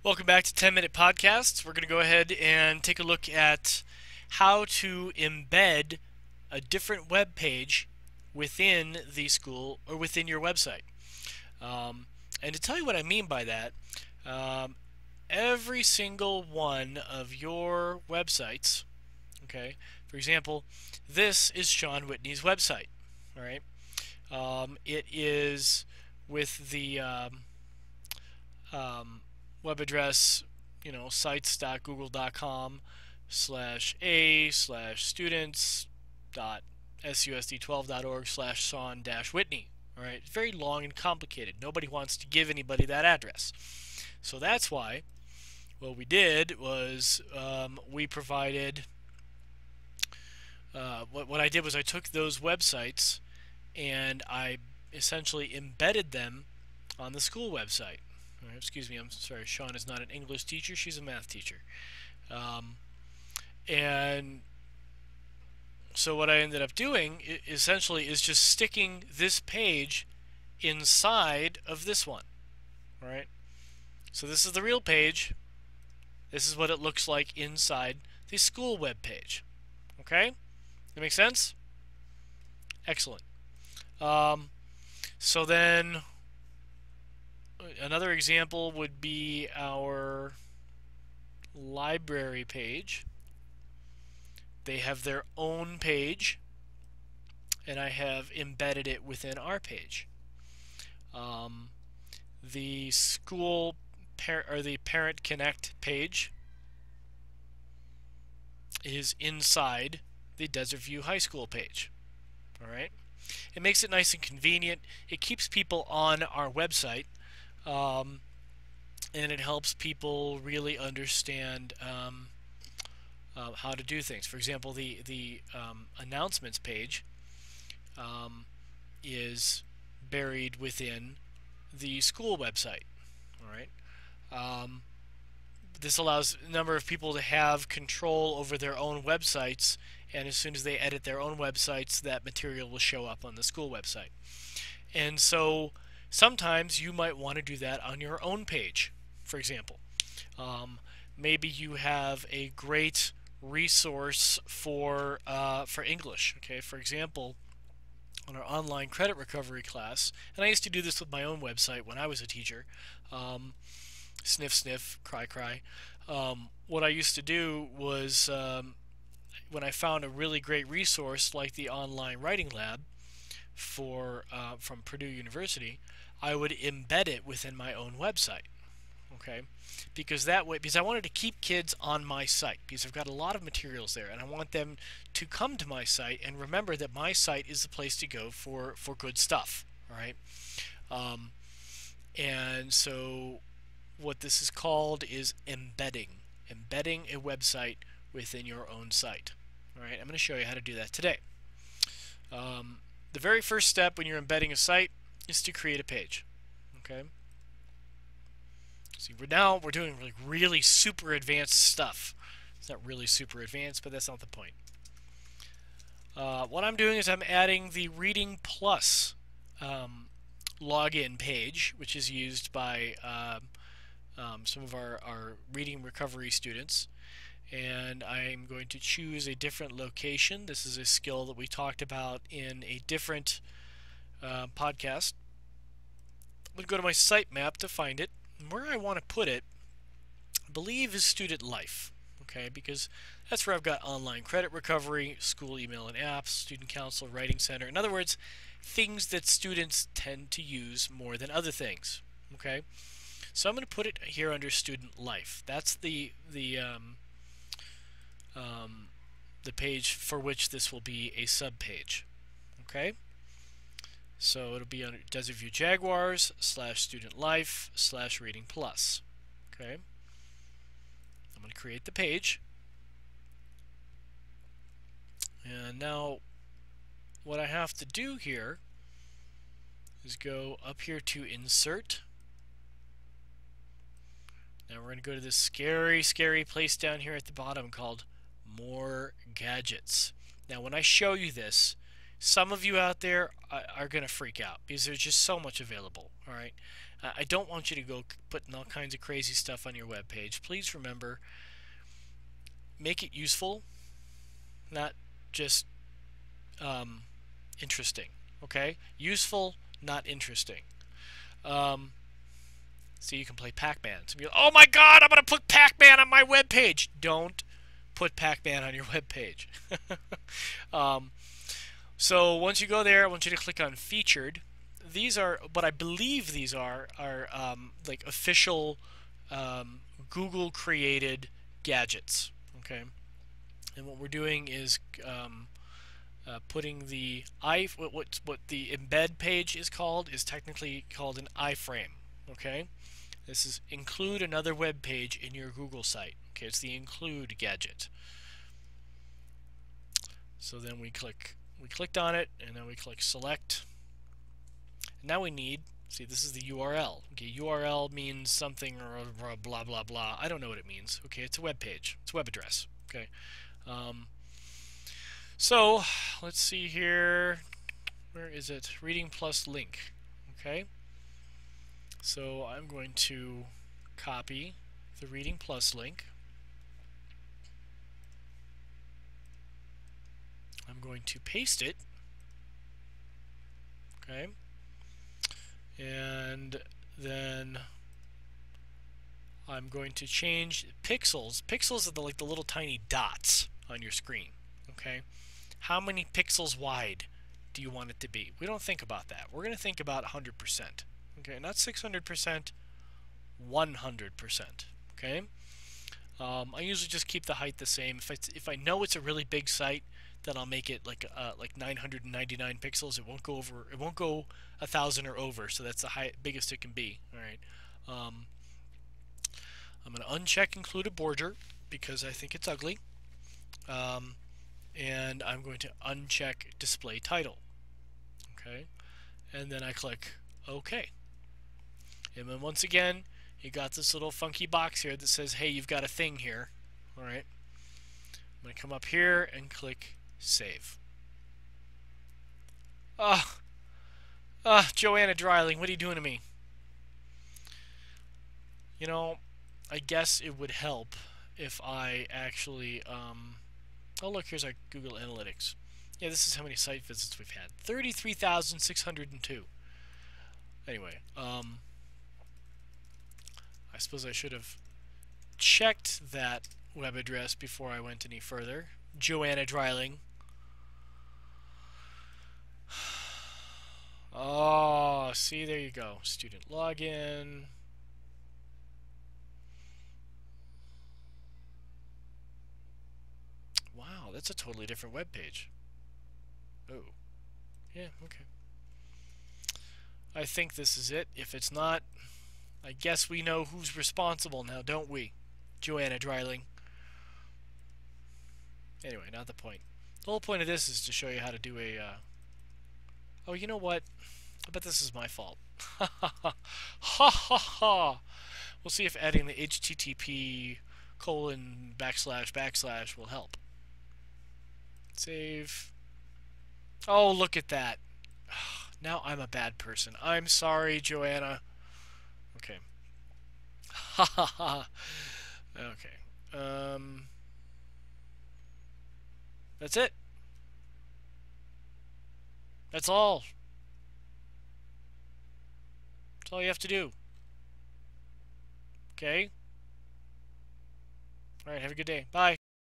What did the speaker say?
Welcome back to 10-Minute Podcasts. We're going to go ahead and take a look at how to embed a different web page within the school or within your website. And to tell you what I mean by that, um, every single one of your websites, okay, for example, this is Sean Whitney's website, all right? It is with the um, web address, sites.google.com/a/students dot susd12.org/Sean-Whitney. All right, it's very long and complicated. Nobody wants to give anybody that address. So that's why what we did was we provided. What I did was I took those websites and I essentially embedded them on the school website. Excuse me, I'm sorry, Sean is not an English teacher, she's a math teacher. Um, and so what I ended up doing essentially is just sticking this page inside of this one. All right. So this is the real page. This is what it looks like inside the school web page. Okay? That makes sense? Excellent. Um, so then another example would be our library page. They have their own page, and I have embedded it within our page. The school or the Parent Connect page is inside the Desert View High School page. All right. It makes it nice and convenient. It keeps people on our website, and it helps people really understand how to do things. For example, the announcements page is buried within the school website. All right. This allows a number of people to have control over their own websites, and as soon as they edit their own websites, that material will show up on the school website. And so sometimes you might want to do that on your own page. For example, maybe you have a great resource for English. Okay, for example, on our online credit recovery class, and I used to do this with my own website when I was a teacher. Sniff, sniff, cry, cry. What I used to do was when I found a really great resource like the online writing lab from Purdue University, I would embed it within my own website. Okay, because I wanted to keep kids on my site because I've got a lot of materials there, and I want them to come to my site and remember that my site is the place to go for good stuff. All right, and so what this is called is embedding a website within your own site. All right, I'm going to show you how to do that today. The very first step when you're embedding a site is to create a page. Okay. See, we're doing really super advanced stuff. It's not really super advanced, but that's not the point. What I'm doing is I'm adding the ReadingPlus login page, which is used by some of our reading recovery students. And I'm going to choose a different location. This is a skill that we talked about in a different podcast. I'm going to go to my sitemap to find it. And where I want to put it, I believe, is student life. Okay, because that's where I've got online credit recovery, school email and apps, student council, writing center. In other words, things that students tend to use more than other things. Okay, so I'm going to put it here under student life. That's the page for which this will be a sub-page. Okay, so it'll be under Desert View Jaguars /student life /ReadingPlus. Okay, I'm going to create the page, and now what I have to do here is go up here to insert. Now we're going to go to this scary place down here at the bottom called More Gadgets. Now when I show you this, some of you out there are going to freak out because there's just so much available. All right, I don't want you to go putting all kinds of crazy stuff on your web page. Please remember, make it useful, not just interesting. Okay, useful, not interesting. So you can play Pac-Man. So oh my God, I'm gonna put Pac-Man on my web page. Don't put Pac-Man on your web page. So once you go there, I want you to click on Featured. These are what I believe these are like official Google created gadgets. Okay, and what we're doing is putting the what the embed page is called is technically called an iFrame. Okay, this is include another web page in your Google site. Okay, it's the include gadget. So then we clicked on it, and then we click select. Now we need, see, this is the URL. Okay, URL means something or blah blah blah. I don't know what it means. Okay, it's a web page. It's a web address. Okay. So let's see here. Where is it? ReadingPlus link. Okay. So I'm going to copy the ReadingPlus link. I'm going to paste it. Okay. And then I'm going to change pixels. Pixels are like the little tiny dots on your screen. Okay. How many pixels wide do you want it to be? We don't think about that. We're going to think about 100%. Okay, not 600%, 100%. Okay. I usually just keep the height the same. If I know it's a really big site, then I'll make it like 999 pixels. It won't go over. It won't go 1,000 or over. So that's the biggest it can be. All right. I'm going to uncheck include a border because I think it's ugly. And I'm going to uncheck display title. Okay. And then I click OK. And then once again, you got this little funky box here that says, hey, you've got a thing here. All right. I'm going to come up here and click Save. Joanna Dryling, what are you doing to me? You know, I guess it would help if I actually, oh look, here's our Google Analytics. Yeah, this is how many site visits we've had. 33,602. Anyway, I suppose I should have checked that web address before I went any further. Joanna Dryling. Oh, see, there you go. Student login. Wow, that's a totally different web page. Oh. Yeah, okay. I think this is it. If it's not, I guess we know who's responsible now, don't we? Joanna Dryling. Anyway, not the point. The whole point of this is to show you how to do a... Oh, you know what? I bet this is my fault. Ha ha ha. We'll see if adding the HTTP colon / will help. Save. Oh, look at that. Now I'm a bad person. I'm sorry, Joanna. Okay. Ha ha ha. Okay. That's it. That's all. That's all you have to do. Okay? Alright, have a good day. Bye.